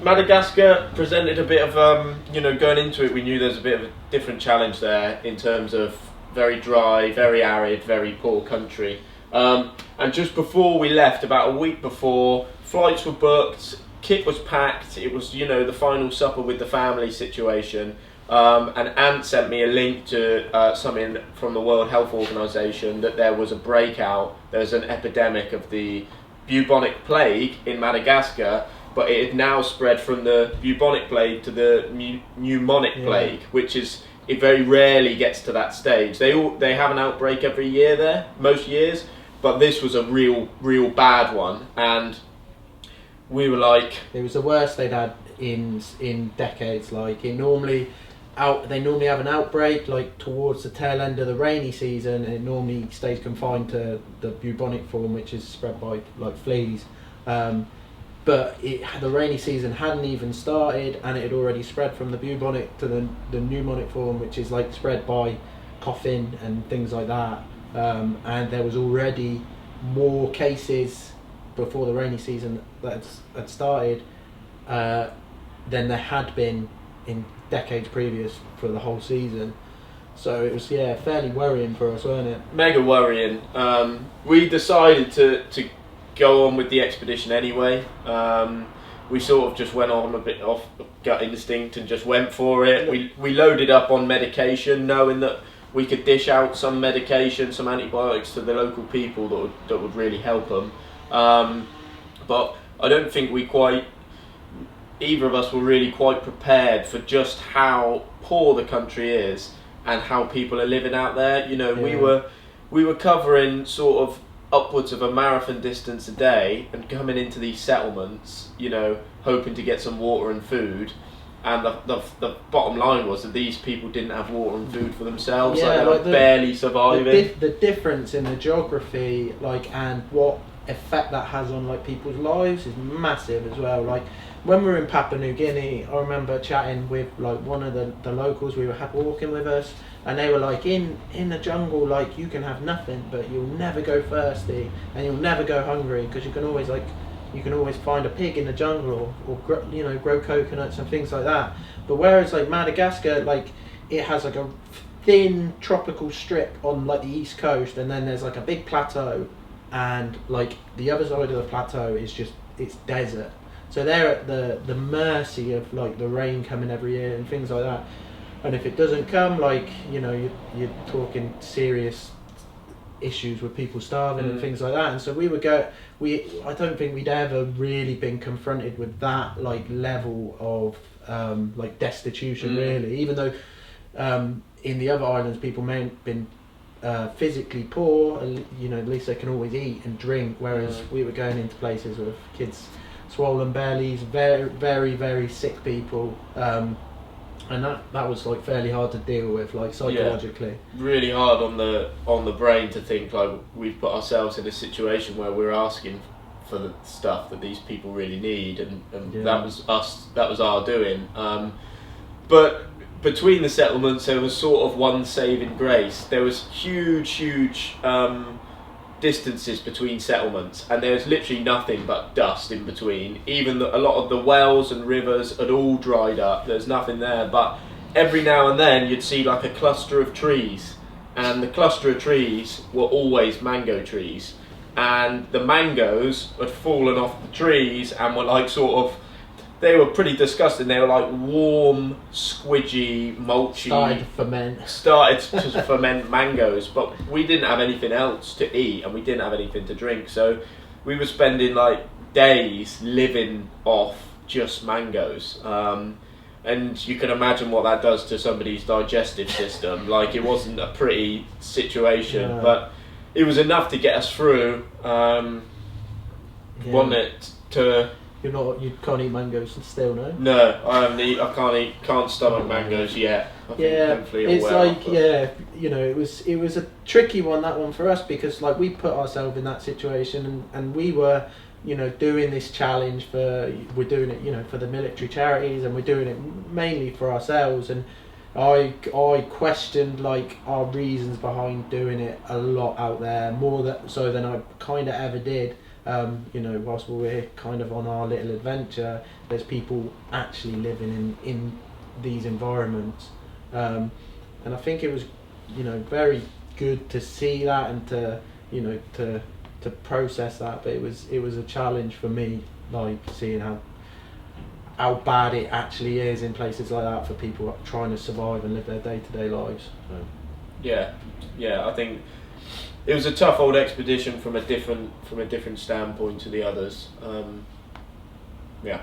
Madagascar presented a bit of, going into it, we knew there was a bit of a different challenge there in terms of very dry, very arid, very poor country. And just before we left, about a week before, flights were booked, kit was packed, it was, the final supper with the family situation. And Ant sent me a link to something from the World Health Organization that there was a breakout, there was an epidemic of the bubonic plague in Madagascar, but it had now spread from the bubonic plague to the pneumonic plague, which is, it very rarely gets to that stage. They have an outbreak every year there, most years, but this was a real bad one, and we were like, it was the worst they'd had in decades. Like they normally have an outbreak like towards the tail end of the rainy season, and it normally stays confined to the bubonic form, which is spread by like fleas. But the rainy season hadn't even started, and it had already spread from the bubonic to the pneumonic form, which is like spread by coughing and things like that. And there was already more cases before the rainy season that had started than there had been in decades previous for the whole season. So it was fairly worrying for us, wasn't it? Mega worrying. We decided to go on with the expedition anyway. We sort of just went on a bit off gut instinct and just went for it. We loaded up on medication, knowing that we could dish out some medication, some antibiotics to the local people that would really help them. But I don't think either of us were really quite prepared for just how poor the country is and how people are living out there. We were covering sort of upwards of a marathon distance a day and coming into these settlements, hoping to get some water and food. And the bottom line was that these people didn't have water and food for themselves. They were barely surviving. The difference in the geography, and what effect that has on people's lives is massive as well. Like when we were in Papua New Guinea, I remember chatting with one of the locals we had walking with us, and they were like, in the jungle, you can have nothing, but you'll never go thirsty and you'll never go hungry, because you can always find a pig in the jungle or grow coconuts and things like that. But whereas Madagascar, it has a thin tropical strip on the east coast, and then there's a big plateau, and the other side of the plateau is it's desert. So they're at the mercy of the rain coming every year and things like that. And if it doesn't come, you're talking serious issues with people starving and things like that. And so I don't think we'd ever really been confronted with that level of destitution really. Even though in the other islands people may have been physically poor, at least they can always eat and drink. Whereas we were going into places with kids, swollen bellies, very very very sick people. And that was fairly hard to deal with, psychologically. Yeah, really hard on the brain to think we've put ourselves in a situation where we're asking for the stuff that these people really need, and that was us. That was our doing. But between the settlements, there was sort of one saving grace. There was huge distances between settlements, and there's literally nothing but dust in between. Even a lot of the wells and rivers had all dried up. There's nothing there, but every now and then you'd see a cluster of trees, and the cluster of trees were always mango trees, and the mangoes had fallen off the trees and were they were pretty disgusting. They were warm, squidgy, mulchy. Started to ferment mangoes, but we didn't have anything else to eat, and we didn't have anything to drink. So we were spending days living off just mangoes. And you can imagine what that does to somebody's digestive system. It wasn't a pretty situation, but it was enough to get us through. Wasn't it? You can't eat mangoes still, no? No, I can't stomach mangoes yet. It was a tricky one, that one for us, because we put ourselves in that situation, and we were, doing this challenge we're doing it, for the military charities, and we're doing it mainly for ourselves, and I questioned our reasons behind doing it a lot out there, more so than I kind of ever did. whilst we're kind of on our little adventure, there's people actually living in these environments, and I think it was, very good to see that and to process that. But it was a challenge for me, like seeing how bad it actually is in places like that for people trying to survive and live their day-to-day lives. So. Yeah, I think it was a tough old expedition from a different standpoint to the others. Yeah.